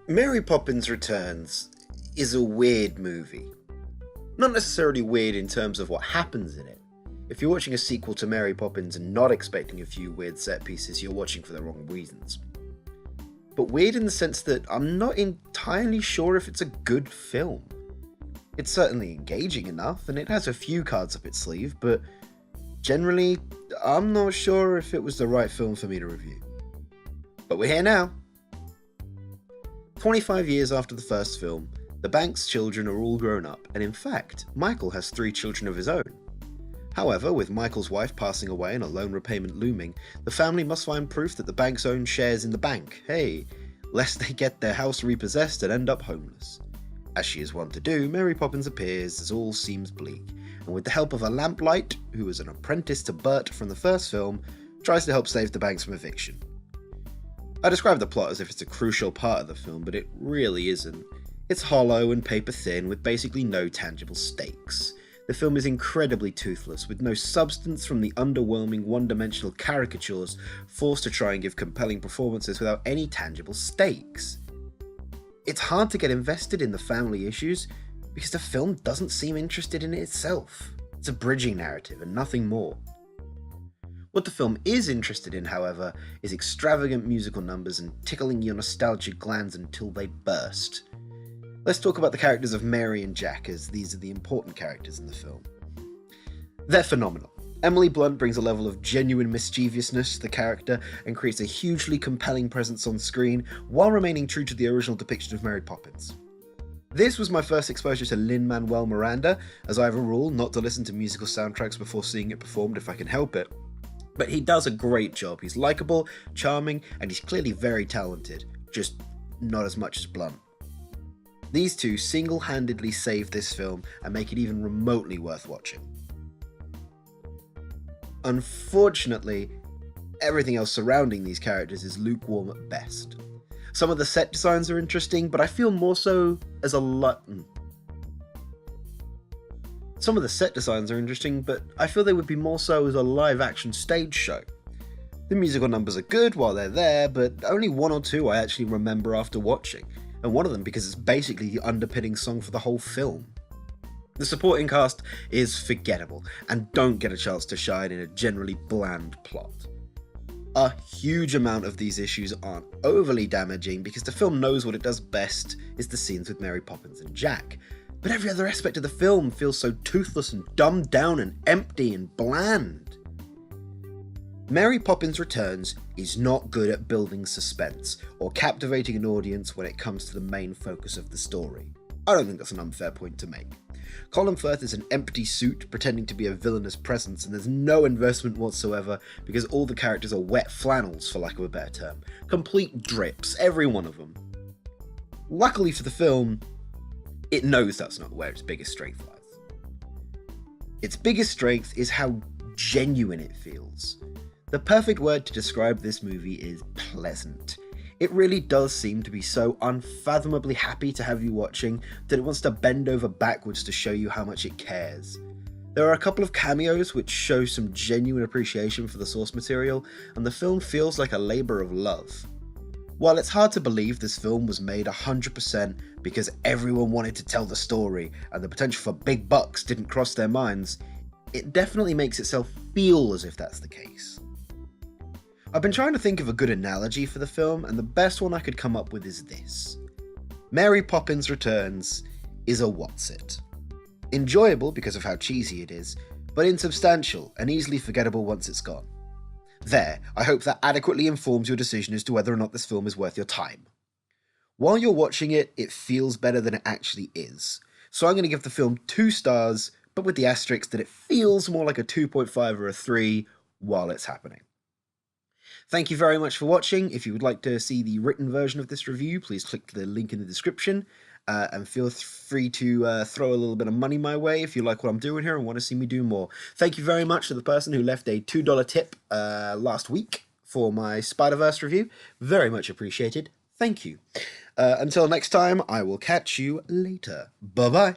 Mary Poppins Returns is a weird movie. Not necessarily weird in terms of what happens in it. If you're watching a sequel to Mary Poppins and not expecting a few weird set pieces, you're watching for the wrong reasons. But weird in the sense that I'm not entirely sure if it's a good film. It's certainly engaging enough, and it has a few cards up its sleeve, but generally, I'm not sure if it was the right film for me to review. But we're here now. 25 years after the first film, the bank's children are all grown up, and in fact, Michael has 3 children of his own. However, with Michael's wife passing away and a loan repayment looming, the family must find proof that the bank's own shares in the bank, lest they get their house repossessed and end up homeless. As she is wont to do, Mary Poppins appears as all seems bleak, and with the help of a lamplight, who is an apprentice to Bert from the first film, tries to help save the banks from eviction. I describe the plot as if it's a crucial part of the film, but it really isn't. It's hollow and paper thin with basically no tangible stakes. The film is incredibly toothless, with no substance from the underwhelming one-dimensional caricatures forced to try and give compelling performances without any tangible stakes. It's hard to get invested in the family issues because the film doesn't seem interested in it itself. It's a bridging narrative and nothing more. What the film is interested in, however, is extravagant musical numbers and tickling your nostalgic glands until they burst. Let's talk about the characters of Mary and Jack, as these are the important characters in the film. They're phenomenal. Emily Blunt brings a level of genuine mischievousness to the character and creates a hugely compelling presence on screen while remaining true to the original depiction of Mary Poppins. This was my first exposure to Lin-Manuel Miranda, as I have a rule not to listen to musical soundtracks before seeing it performed if I can help it. But he does a great job. He's likeable, charming, and he's clearly very talented, just not as much as Blunt. These two single-handedly save this film and make it even remotely worth watching. Unfortunately, everything else surrounding these characters is lukewarm at best. Some of the set designs are interesting, but I feel more so as Some of the set designs are interesting, but I feel they would be more so as a live-action stage show. The musical numbers are good while they're there, but only 1 or 2 I actually remember after watching, and one of them because it's basically the underpinning song for the whole film. The supporting cast is forgettable, and don't get a chance to shine in a generally bland plot. A huge amount of these issues aren't overly damaging because the film knows what it does best is the scenes with Mary Poppins and Jack, but every other aspect of the film feels so toothless and dumbed down and empty and bland. Mary Poppins Returns is not good at building suspense or captivating an audience when it comes to the main focus of the story. I don't think that's an unfair point to make. Colin Firth is an empty suit pretending to be a villainous presence, and there's no investment whatsoever because all the characters are wet flannels, for lack of a better term. Complete drips, every one of them. Luckily for the film, it knows that's not where its biggest strength lies. Its biggest strength is how genuine it feels. The perfect word to describe this movie is pleasant. It really does seem to be so unfathomably happy to have you watching that it wants to bend over backwards to show you how much it cares. There are a couple of cameos which show some genuine appreciation for the source material, and the film feels like a labour of love. While it's hard to believe this film was made 100% because everyone wanted to tell the story and the potential for big bucks didn't cross their minds, it definitely makes itself feel as if that's the case. I've been trying to think of a good analogy for the film, and the best one I could come up with is this. Mary Poppins Returns is a what's-it. Enjoyable because of how cheesy it is, but insubstantial and easily forgettable once it's gone. There, I hope that adequately informs your decision as to whether or not this film is worth your time. While you're watching it, it feels better than it actually is, so I'm going to give the film 2 stars, but with the asterisk that it feels more like a 2.5 or a 3 while it's happening. Thank you very much for watching. If you would like to see the written version of this review, please click the link in the description, and feel free to throw a little bit of money my way if you like what I'm doing here and want to see me do more. Thank you very much to the person who left a $2 tip last week for my Spider-Verse review. Very much appreciated. Thank you. Until next time, I will catch you later. Bye-bye.